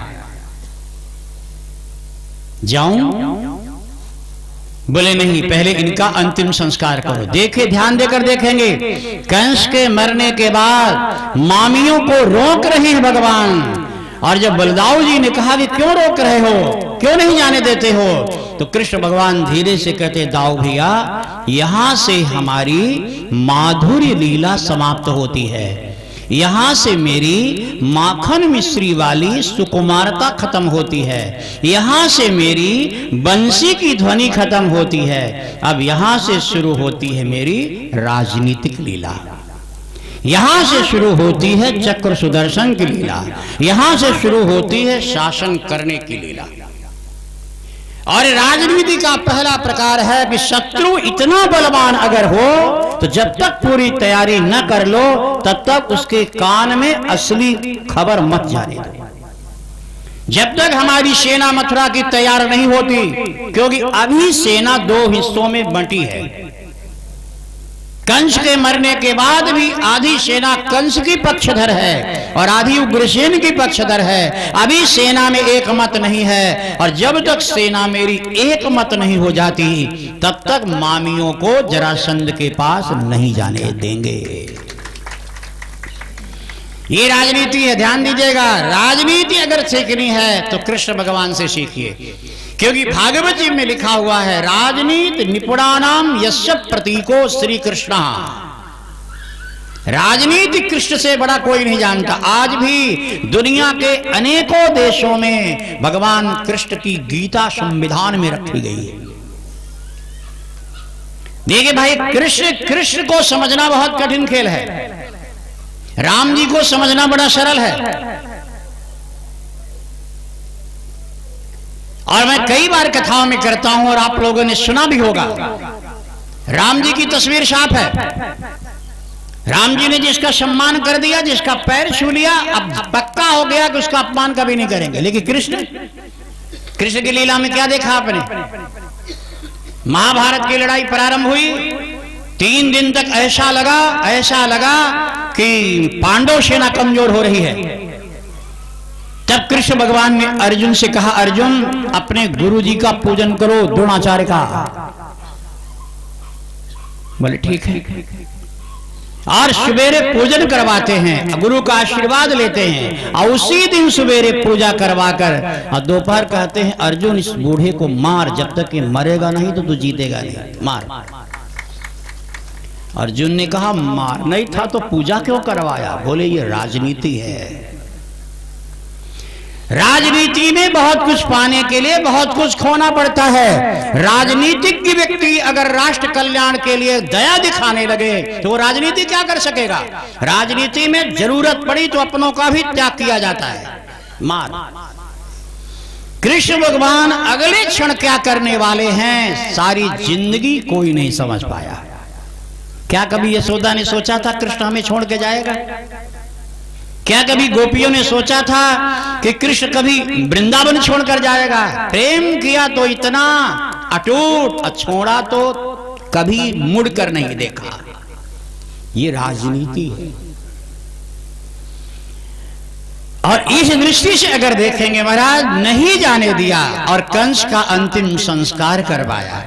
जाऊं? बोले नहीं, पहले इनका अंतिम संस्कार करो। देखे, ध्यान देकर देखेंगे, कंस के मरने के बाद मामियों को रोक रहे हैं भगवान। और जब बलदाऊ जी ने कहा कि क्यों रोक रहे हो, क्यों नहीं जाने देते हो, तो कृष्ण भगवान धीरे से कहते दाऊ भैया, यहां से हमारी माधुर्य लीला समाप्त होती है, यहां से मेरी माखन मिश्री वाली सुकुमारता खत्म होती है, यहां से मेरी बंसी की ध्वनि खत्म होती है। अब यहां से शुरू होती है मेरी राजनीतिक लीला, यहां से शुरू होती है चक्र सुदर्शन की लीला, यहां से शुरू होती है शासन करने की लीला। और राजनीति का पहला प्रकार है कि शत्रु इतना बलवान अगर हो तो जब तक पूरी तैयारी न कर लो तब तक उसके कान में असली खबर मत जाने दो। जब तक हमारी सेना मथुरा की तैयार नहीं होती, क्योंकि अभी सेना 2 हिस्सों में बंटी है। कंस के मरने के बाद भी आधी सेना कंस की पक्षधर है और आधी उग्रसेन की पक्षधर है। अभी सेना में एक मत नहीं है, और जब तक सेना मेरी एक मत नहीं हो जाती तब तक मामियों को जरासंध के पास नहीं जाने देंगे। ये राजनीति है, ध्यान दीजिएगा। राजनीति अगर सीखनी है तो कृष्ण भगवान से सीखिए, क्योंकि भागवत जी में लिखा हुआ है राजनीति निपुणानाम यस्य प्रतीको श्री कृष्ण। राजनीति कृष्ण से बड़ा कोई नहीं जानता। आज भी दुनिया के अनेकों देशों में भगवान कृष्ण की गीता संविधान में रखी गई है। देखिए भाई, कृष्ण को समझना बहुत कठिन खेल है, राम जी को समझना बड़ा सरल है। और मैं कई बार कथाओं में करता हूं और आप लोगों ने सुना भी होगा, राम जी की तस्वीर साफ है। राम जी ने जिसका सम्मान कर दिया, जिसका पैर छू लिया, अब पक्का हो गया कि उसका अपमान कभी नहीं करेंगे। लेकिन कृष्ण की लीला में क्या देखा आपने? महाभारत की लड़ाई प्रारंभ हुई, 3 दिन तक ऐसा लगा कि पांडव सेना कमजोर हो रही है। तब कृष्ण भगवान ने अर्जुन से कहा, अर्जुन अपने गुरु जी का पूजन करो, द्रोणाचार्य का। बोले ठीक है। और सवेरे पूजन करवाते हैं, गुरु का आशीर्वाद लेते हैं, और उसी दिन सवेरे पूजा करवाकर और दोपहर कहते हैं, अर्जुन इस बूढ़े को मार, जब तक ये मरेगा नहीं तो तू जीतेगा नहीं, मार। अर्जुन ने कहा, मार नहीं था तो पूजा क्यों करवाया? बोले ये राजनीति है। राजनीति में बहुत कुछ पाने के लिए बहुत कुछ खोना पड़ता है। राजनीतिज्ञ व्यक्ति अगर राष्ट्र कल्याण के लिए दया दिखाने लगे तो वो राजनीति क्या कर सकेगा? राजनीति में जरूरत पड़ी तो अपनों का भी त्याग किया जाता है, मार। कृष्ण भगवान अगले क्षण क्या करने वाले हैं, सारी जिंदगी कोई नहीं समझ पाया। क्या कभी यशोदा ने सोचा था कृष्ण हमें छोड़ के जाएगा? क्या कभी गोपियों ने सोचा था कि कृष्ण कभी वृंदावन छोड़कर जाएगा? प्रेम किया तो इतना अटूट, छोड़ा तो कभी मुड़कर नहीं देखा। ये राजनीति है। और इस दृष्टि से अगर देखेंगे महाराज, नहीं जाने दिया और कंस का अंतिम संस्कार करवाया,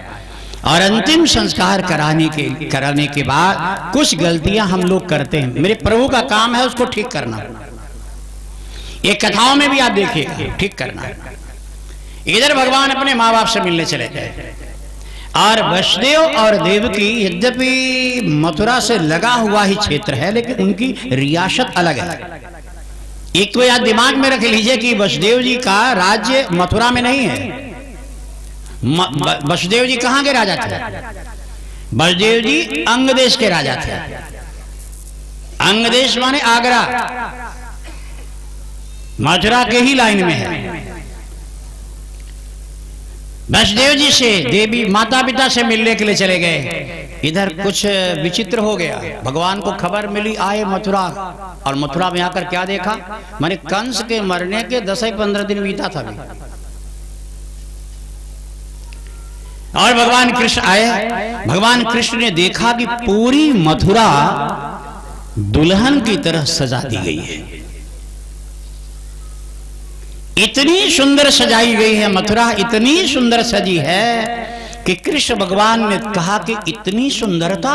और अंतिम संस्कार कराने के बाद कुछ गलतियां हम लोग करते हैं। मेरे प्रभु का काम है उसको ठीक करना। ये कथाओं में भी आप देखिए, ठीक करना। इधर भगवान अपने माँ बाप से मिलने चले गए, और वसुदेव और देवकी यद्यपि मथुरा से लगा हुआ ही क्षेत्र है, लेकिन उनकी रियासत अलग है। एक तो याद दिमाग में रख लीजिए कि वसुदेव जी का राज्य मथुरा में नहीं है। वसुदेव जी कहां के राजा थे? वसुदेव जी अंग देश के राजा थे। अंग देश माने आगरा, मथुरा के ही लाइन में है। वसुदेव जी से देवी माता पिता से मिलने के लिए चले गए। इधर कुछ विचित्र हो गया, भगवान को खबर मिली, आए मथुरा, और मथुरा में आकर क्या देखा? माने कंस के मरने के 10-15 दिन बीता था भी। और भगवान कृष्ण आए। भगवान कृष्ण ने देखा कि पूरी मथुरा दुल्हन की तरह सजा दी गई है। इतनी सुंदर सजाई गई है मथुरा, इतनी सुंदर सजी है कि कृष्ण भगवान ने कहा कि इतनी सुंदरता,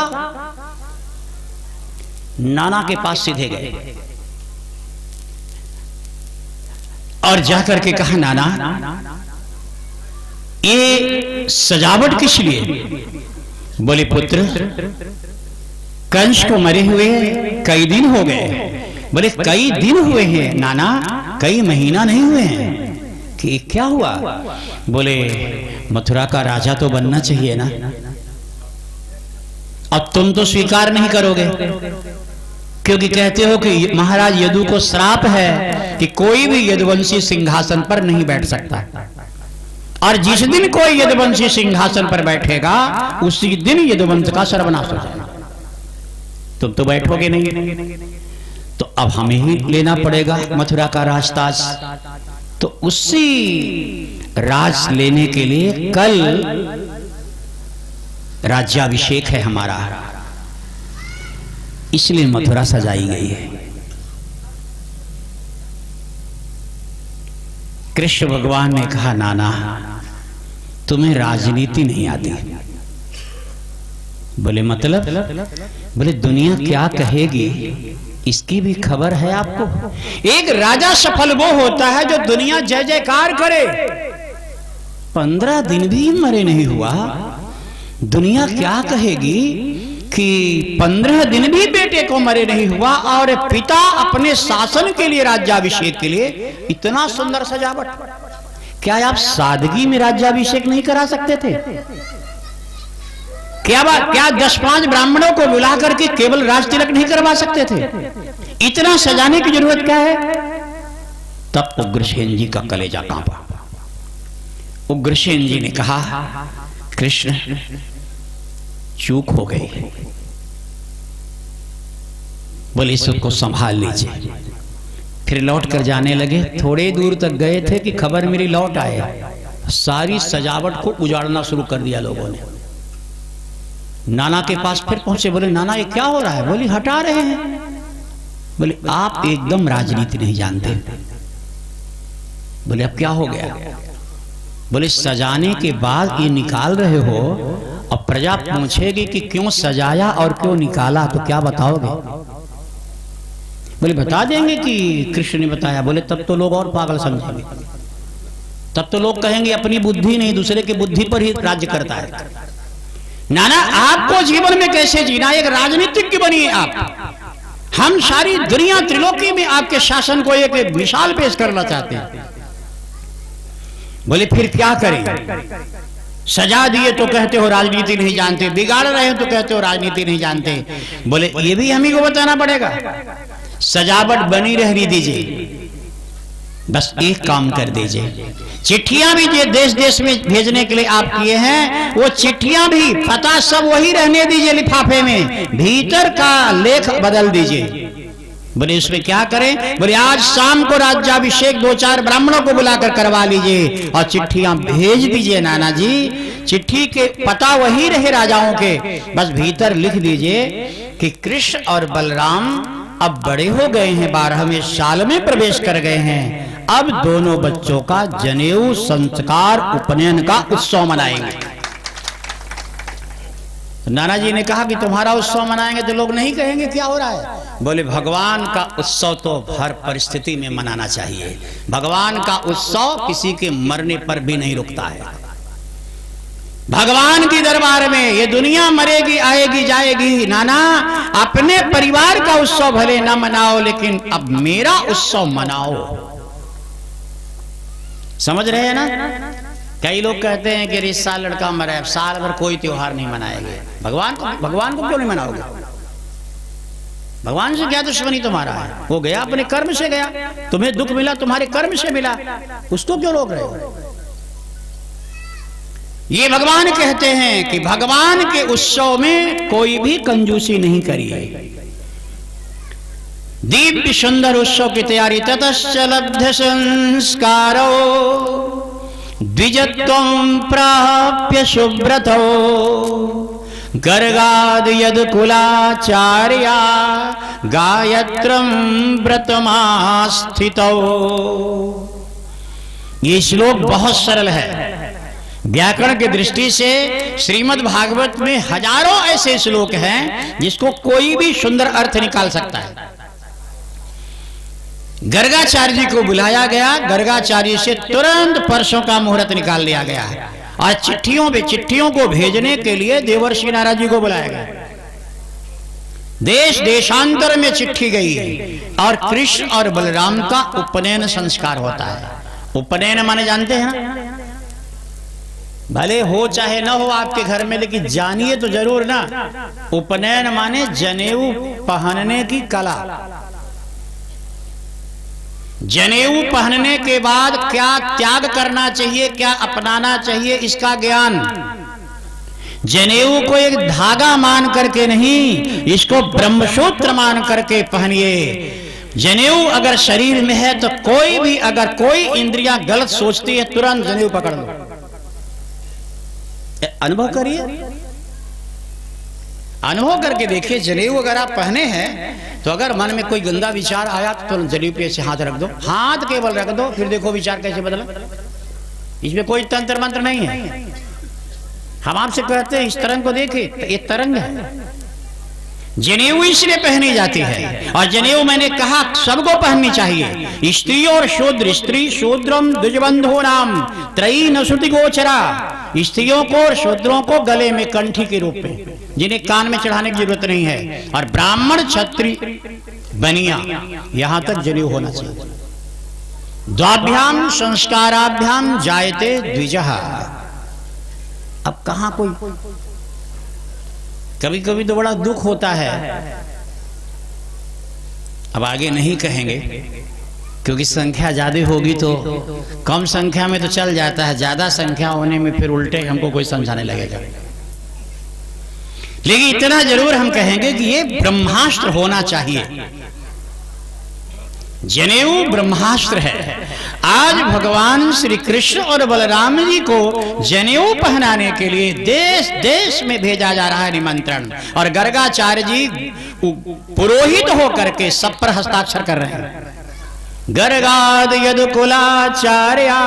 नाना के पास सीधे गए और जाकर के कहा, नाना ये सजावट किस लिए? बोले पुत्र, कंस को मरे हुए कई दिन हो गए। बोले कई दिन हुए हैं नाना, कई महीना नहीं हुए हैं। कि क्या हुआ? बोले मथुरा का राजा तो बनना चाहिए ना, अब तुम तो स्वीकार नहीं करोगे, क्योंकि कहते हो कि महाराज यदु को श्राप है कि कोई भी यदुवंशी सिंहासन पर नहीं बैठ सकता, और जिस दिन कोई यदुवंशी सिंहासन पर बैठेगा उसी दिन यदुवंश का सर्वनाश हो जाएगा। तुम तो बैठोगे नहीं, तो अब हमें ही लेना पड़ेगा मथुरा का राजताज। तो उसी राज लेने के लिए कल राज्याभिषेक है हमारा, इसलिए मथुरा सजाई गई है। कृष्ण भगवान ने कहा, नाना तुम्हें राजनीति नहीं आती। बोले मतलब? बोले दुनिया क्या कहेगी इसकी भी खबर है आपको? एक राजा सफल वो होता है जो दुनिया जय जयकार करे। 15 दिन भी मरे नहीं हुआ, दुनिया क्या कहेगी कि 15 दिन भी बेटे को मरे नहीं हुआ और पिता अपने शासन के लिए, राज्याभिषेक के लिए इतना सुंदर सजावट। क्या आप सादगी में राज्याभिषेक नहीं करा सकते थे? क्या 10-5 ब्राह्मणों को बुला करके केवल राज तिलक नहीं करवा सकते थे? इतना सजाने की जरूरत क्या है? तब उग्रसेन जी का कलेजा कांपा। उग्रसेन जी ने कहा, कृष्ण चूक हो गई, बोले इसको संभाल लीजिए। फिर लौट कर जाने लगे। थोड़े दूर तक गए थे कि खबर मेरी लौट आए, सारी सजावट को उजाड़ना शुरू कर दिया लोगों ने। नाना के पास फिर पहुंचे, बोले नाना ये क्या हो रहा है? बोले हटा रहे हैं। बोले आप एकदम राजनीति नहीं जानते। बोले अब क्या हो गया? बोले सजाने के बाद ये निकाल रहे हो और प्रजा पूछेगी कि क्यों सजाया और क्यों निकाला, तो क्या बताओगे? बोले बता देंगे कि कृष्ण ने बताया। बोले तब तो लोग और पागल समझेंगे, तब तो लोग कहेंगे अपनी बुद्धि नहीं दूसरे की बुद्धि पर ही राज्य करता है। नाना आपको जीवन में कैसे जीना, एक राजनीतिज्ञ बनिए आप। हम सारी दुनिया त्रिलोकी में आपके शासन को एक मिसाल पेश करना चाहते हैं। बोले फिर क्या करें? सजा दिए तो कहते हो राजनीति नहीं जानते, बिगाड़ रहे हो तो कहते हो राजनीति नहीं जानते। बोले ये भी हम ही को बताना पड़ेगा। सजावट बनी रहने दीजिए, बस एक काम कर दीजिए, चिट्ठियां भी जो देश देश में भेजने के लिए आप किए हैं, वो चिट्ठियां भी पता सब वही रहने दीजिए लिफाफे में, भीतर का लेख बदल दीजिए। बोले उसमें क्या करें? बोले आज शाम को राज्याभिषेक 2-4 ब्राह्मणों को बुलाकर करवा लीजिए और चिट्ठियां भेज दीजिए। नाना जी चिट्ठी के पता वही रहे राजाओं के, बस भीतर लिख दीजिए कि कृष्ण और बलराम अब बड़े हो गए हैं, 12वें साल में प्रवेश कर गए हैं, अब दोनों बच्चों का जनेऊ संस्कार उपनयन का उत्सव मनाएंगे। नाना जी ने कहा कि तुम्हारा उत्सव मनाएंगे तो लोग नहीं कहेंगे क्या हो रहा है? बोले भगवान का उत्सव तो हर परिस्थिति में मनाना चाहिए। भगवान का उत्सव किसी के मरने पर भी नहीं रुकता है। भगवान की दरबार में ये दुनिया मरेगी आएगी जाएगी, नाना अपने परिवार का उत्सव भले ना मनाओ लेकिन अब मेरा उत्सव मनाओ। समझ रहे हैं ना? कई लोग कहते हैं कि इस साल लड़का मरा है, साल भर कोई त्योहार नहीं मनाएंगे। भगवान को क्यों नहीं मनाओगे? भगवान से क्या दुश्मनी तुम्हारा है? वो गया अपने कर्म से गया, तुम्हें दुख मिला तुम्हारे कर्म से मिला, उसको क्यों रोक रहे हो? ये भगवान कहते हैं कि भगवान के उत्सव में कोई भी कंजूसी नहीं करिए। दिव्य सुंदर उत्सव की तैयारी। ततश्च लब्ध संस्कारो द्विजत्वं प्राप्य सुब्रतो गर्गाद यद कुलाचार्या गायत्रं व्रतमास्थितो। ये श्लोक बहुत सरल है। व्याकरण की दृष्टि से श्रीमद् भागवत में हजारों ऐसे श्लोक हैं जिसको कोई भी सुंदर अर्थ निकाल सकता है। गर्गाचार्य जी को बुलाया गया, गर्गाचार्य से तुरंत परसों का मुहूर्त निकाल लिया गया और चिट्ठियों को भेजने के लिए देवर्षि नारद जी को बुलाया गया। देश देशांतर में चिट्ठी गई और कृष्ण और बलराम का उपनयन संस्कार होता है। उपनयन माने जानते हैं ना? भले हो चाहे ना हो आपके घर में, लेकिन जानिए तो जरूर ना। उपनयन माने जनेऊ पहनने की कला। जनेऊ पहनने के बाद क्या त्याग करना चाहिए, क्या अपनाना चाहिए, इसका ज्ञान। जनेऊ को एक धागा मान करके नहीं, इसको ब्रह्मसूत्र मान करके पहनिए। जनेऊ अगर शरीर में है तो कोई भी अगर कोई इंद्रियां गलत सोचती है तुरंत जनेऊ पकड़ लो। अनुभव करिए, अनुभव करके देखिए। जनेऊ अगर आप पहने हैं तो अगर मन में कोई गंदा विचार आया तो जनेऊ पे से हाथ रख दो, हाथ केवल रख दो, फिर देखो विचार कैसे बदला। इसमें कोई तंत्र मंत्र नहीं है। हम आपसे कहते हैं इस तरंग को देखिए, तो ये तरंग है। जनेऊ इसलिए पहनी जाती है, और जनेऊ मैंने कहा सबको पहननी चाहिए। स्त्री और शूद्र, स्त्री शूद्रम द्विजबंधो नाम त्रयी न श्रुति गोचरा। स्त्रियों को और शूद्रों को गले में कंठी के रूप में जिन्हें कान में चढ़ाने की जरूरत नहीं है, और ब्राह्मण क्षत्रिय बनिया यहां तक जनेऊ होना चाहिए। द्वाभ्याम संस्काराभ्याम जायते द्विजः। अब कहां कोई, कभी कभी तो बड़ा दुख होता है, अब आगे नहीं कहेंगे क्योंकि संख्या ज्यादा होगी तो, कम संख्या में तो चल जाता है, ज्यादा संख्या होने में फिर उल्टे हमको कोई समझाने लगेगा। लेकिन इतना जरूर हम कहेंगे कि ये ब्रह्मास्त्र होना चाहिए। जनेऊ ब्रह्मास्त्र है। आज भगवान श्री कृष्ण और बलराम जी को जनेऊ पहनाने के लिए देश देश में भेजा जा रहा है निमंत्रण, और गर्गाचार्य जी पुरोहित होकर के सब पर हस्ताक्षर कर रहे हैं। गर्गाद यदुकुलाचार्या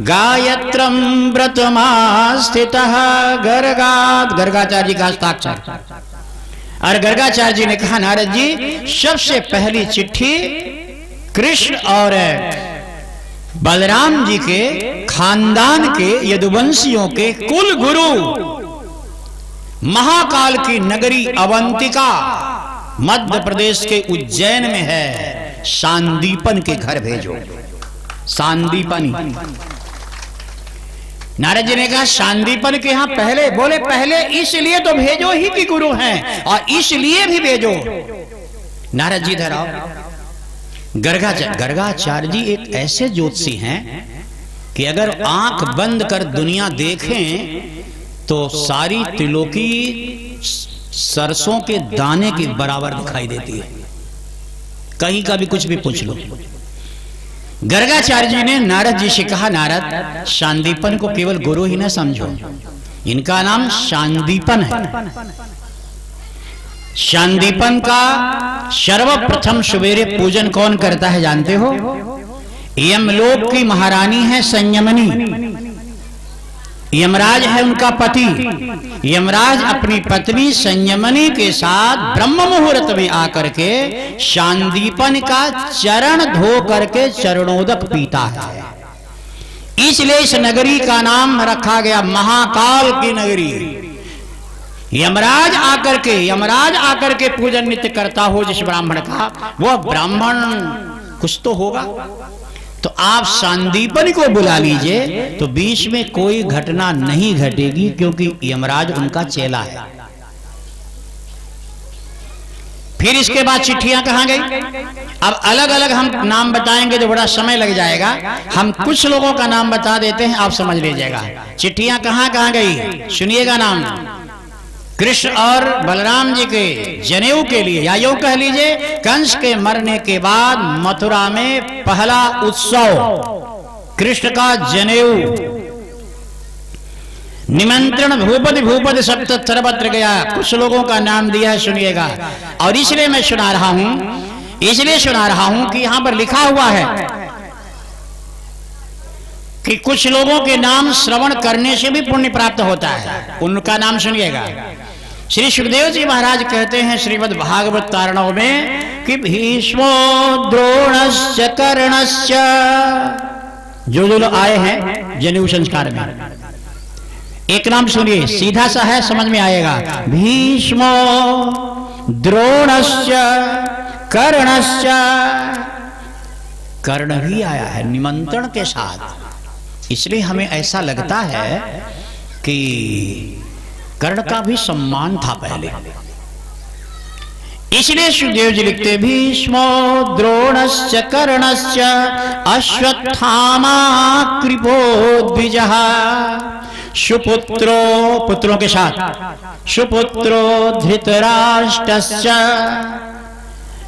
गायत्रम व्रतमास्थितः। गर्गाचार्य जी का हस्ताक्षर, और गर्गाचार्य जी ने कहा नारद जी सबसे पहली चिट्ठी कृष्ण और बलराम जी के खानदान के यदुवंशियों के कुल गुरु महाकाल की नगरी अवंतिका मध्य प्रदेश के उज्जैन में है, सांदीपन के घर भेजो। सांदीपन, नारद जी ने कहा सांदीपन के यहां पहले, बोले पहले इसलिए तो भेजो ही कि गुरु हैं, और इसलिए भी भेजो। नारद जी इधर आओ। गर्गाचार्य जी एक ऐसे ज्योतिषी हैं कि अगर आंख बंद कर दुनिया देखें तो सारी त्रिलोकी सरसों के दाने के बराबर दिखाई देती है, कहीं का भी कुछ भी पूछ लो। गर्गाचार्य जी ने नारद जी से कहा नारद सांदीपन को केवल गुरु ही न समझो, इनका नाम सांदीपन है। सांदीपन का सर्वप्रथम सवेरे पूजन कौन करता है जानते हो? यमलोक की महारानी है संयमनी, यमराज है उनका पति। यमराज अपनी पत्नी संयमनी के साथ ब्रह्म मुहूर्त में आकर के सांदीपन का चरण धो करके चरणोदक पीता है। इसलिए इस नगरी का नाम रखा गया महाकाल की नगरी। यमराज आकर के पूजन नित्य करता हो जिस ब्राह्मण का, वह ब्राह्मण कुछ तो होगा। तो आप सांदीपन को बुला लीजिए तो बीच में कोई घटना नहीं घटेगी, क्योंकि यमराज उनका चेला है। फिर इसके बाद चिट्ठियां कहां गई? अब अलग अलग हम नाम बताएंगे तो बड़ा समय लग जाएगा, हम कुछ लोगों का नाम बता देते हैं, आप समझ लीजिएगा। चिट्ठियां कहां कहां गई सुनिएगा नाम। कृष्ण और बलराम जी के जनेऊ के लिए, या यूं कह लीजिए कंस के मरने के बाद मथुरा में पहला उत्सव कृष्ण का जनेऊ। निमंत्रण भूपति सप्त सर्वत्र गया। कुछ लोगों का नाम दिया है सुनिएगा, और इसलिए मैं सुना रहा हूं कि यहां पर लिखा हुआ है कि कुछ लोगों के नाम श्रवण करने से भी पुण्य प्राप्त होता है। उनका नाम सुनिएगा। श्री सुखदेव जी महाराज कहते हैं श्रीमद् भागवत तारणव में कि भीष्मो द्रोणश्च कर्णश्च, जो लोग आए हैं जनेऊ संस्कार में, एक नाम सुनिए, सीधा सा है, समझ में आएगा। भीष्मो द्रोणश्च कर्णश्च, कर्ण भी आया है निमंत्रण के साथ। इसलिए हमें ऐसा लगता है कि कर्ण का भी सम्मान था पहले। इसलिए सुखदेव जी लिखते भीष्मो द्रोणश्च कर्णश्च अश्वत्थामा कृपो द्विजः, सुपुत्रो, पुत्रों के साथ, सुपुत्रो धृतराष्ट्रश्च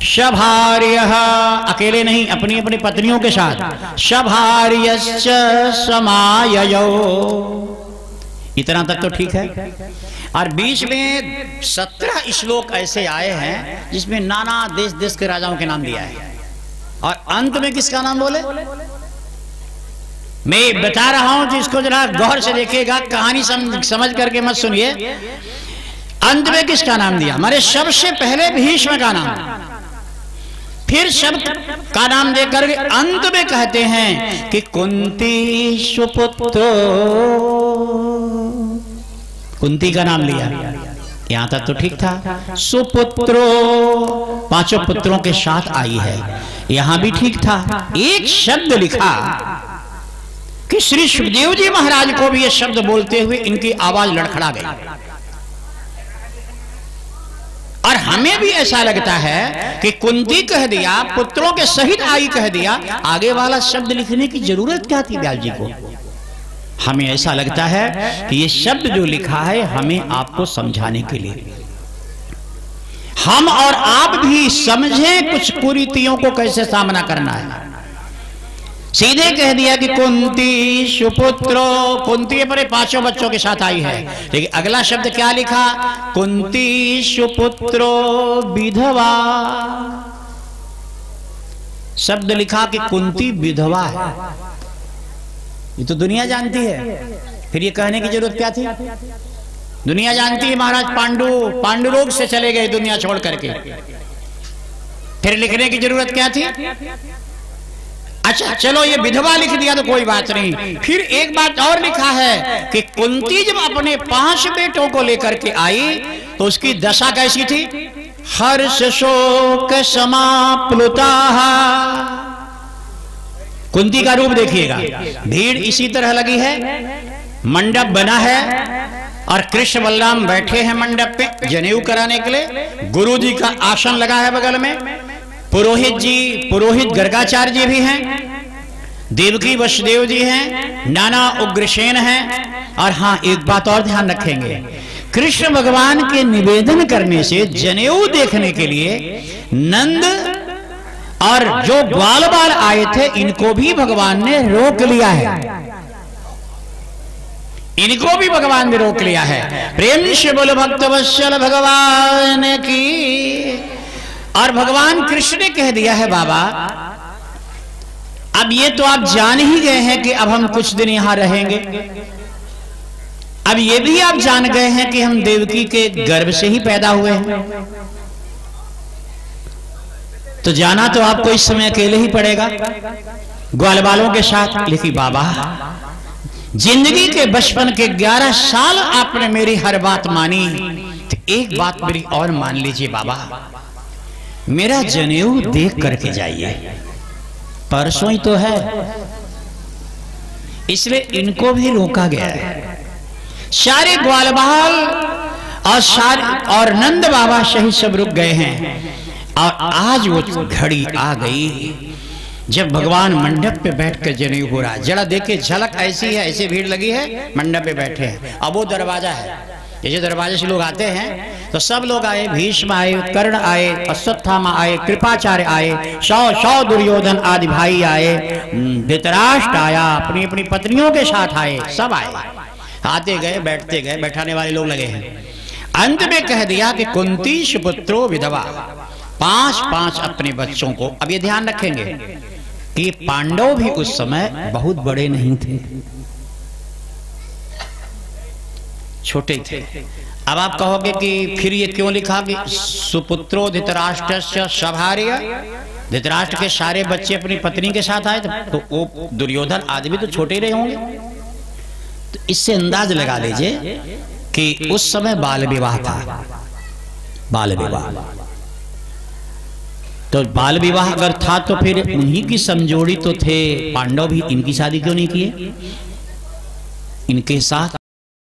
शभार्यः, अकेले नहीं अपनी अपनी पत्नियों के साथ, शभार्यश्च समाययो। इतना तक तो ठीक है। और बीच में 17 श्लोक ऐसे आए हैं जिसमें नाना देश देश के राजाओं के नाम दिया है, और अंत में किसका नाम बोले? मैं बता रहा हूं जिसको जरा गौर से देखिएगा, कहानी समझ करके मत सुनिए। अंत में किसका नाम दिया? हमारे सबसे पहले भीष्म का नाम, फिर सब का नाम देकर अंत में कहते हैं कि कुंती सुपुत्रो, कुंती का नाम लिया। यहां तक तो ठीक था। सुपुत्रो, पांचों पुत्रों के साथ आई है, यहां भी ठीक था। एक शब्द लिखा कि श्री सुखदेव जी महाराज को भी यह शब्द बोलते हुए इनकी आवाज लड़खड़ा गई। और हमें भी ऐसा लगता है कि कुंती कह दिया, पुत्रों के सहित आई कह दिया, आगे वाला शब्द लिखने की जरूरत क्या थी व्यास जी को? हमें ऐसा लगता है कि ये शब्द जो लिखा है हमें आपको समझाने के लिए, हम और आप भी समझें कुछ कुरीतियों को कैसे सामना करना है। सीधे कह दिया कि कुंती सुपुत्रो, कुंती अपने पांचों बच्चों के साथ आई है, लेकिन अगला शब्द क्या लिखा? कुंती सुपुत्रो विधवा। शब्द लिखा कि कुंती विधवा है। ये तो दुनिया जानती है, फिर ये कहने की जरूरत क्या थी? दुनिया जानती है महाराज पांडुरोग से चले गए दुनिया छोड़ करके, फिर लिखने की जरूरत क्या थी? अच्छा चलो ये विधवा लिख दिया तो कोई बात नहीं, फिर एक बात और लिखा है कि कुंती जब अपने 5 बेटों को लेकर के आई तो उसकी दशा कैसी थी? हर्ष शोक समाप्लुता। कुंती का रूप देखिएगा, भीड़ इसी तरह लगी है, मंडप बना है और कृष्ण बलराम बैठे हैं मंडप पे जनेऊ कराने के लिए, गुरु जी का आसन लगा है बगल में, पुरोहित गर्गाचार्य जी भी हैं, देवकी वसुदेव जी हैं, नाना उग्रसेन हैं। और हाँ एक बात और ध्यान रखेंगे, कृष्ण भगवान के निवेदन करने से जनेऊ देखने के लिए नंद और जो ग्वाल बाल आए थे इनको भी भगवान ने रोक लिया है, इनको भी भगवान ने रोक लिया है। प्रेम से बोलो भक्त वत्सल भगवान की। और भगवान कृष्ण ने कह दिया है बाबा अब ये तो आप जान ही गए हैं कि अब हम कुछ दिन यहां रहेंगे, अब ये भी आप जान गए हैं कि हम देवकी के गर्भ से ही पैदा हुए हैं, तो जाना तो आपको इस समय अकेले ही पड़ेगा ग्वाल बालों के साथ। लेकिन बाबा जिंदगी के बचपन के 11 साल आपने मेरी हर बात मानी, तो एक बात मेरी और मान लीजिए बाबा, मेरा जनेऊ देख करके जाइए, परसों ही तो है, इसलिए इनको भी रोका गया है। सारे ग्वाल बाल और नंद बाबा सही सब रुक गए हैं। और आज वो घड़ी आ गई जब भगवान मंडप पे बैठकर जनेऊ हो रहा है। जरा देखिए झलक ऐसी है, ऐसी भीड़ लगी है, मंडप पे बैठे हैं। अब वो दरवाजा है, जैसे दरवाजे से लोग आते हैं तो सब लोग आए, भीष्म आए, कर्ण आए, अश्वत्थामा आए, कृपाचार्य आए, 100 दुर्योधन आदि भाई आए, धृतराष्ट्र आया, अपनी अपनी पत्नियों के साथ आए, सब आए, आते गए बैठते गए, बैठाने वाले लोग लगे हैं। अंत में कह दिया कि कुंती सुपुत्रो विधवा, 5 अपने बच्चों को। अब ये ध्यान रखेंगे कि पांडव भी उस समय बहुत बड़े नहीं थे, छोटे थे। अब आप कहोगे कि फिर ये क्यों लिखा कि सुपुत्रो धृतराष्ट्रस्य सभार्य, धृतराष्ट्र के सारे बच्चे अपनी पत्नी के साथ आए, तो वो दुर्योधन आदि भी तो छोटे ही रहे होंगे। तो इससे अंदाज लगा लीजिए कि उस समय बाल विवाह था, बाल विवाह। तो बाल विवाह अगर था तो फिर उन्हीं की समजोड़ी तो थे पांडव भी, इनकी शादी क्यों नहीं किए? इनके साथ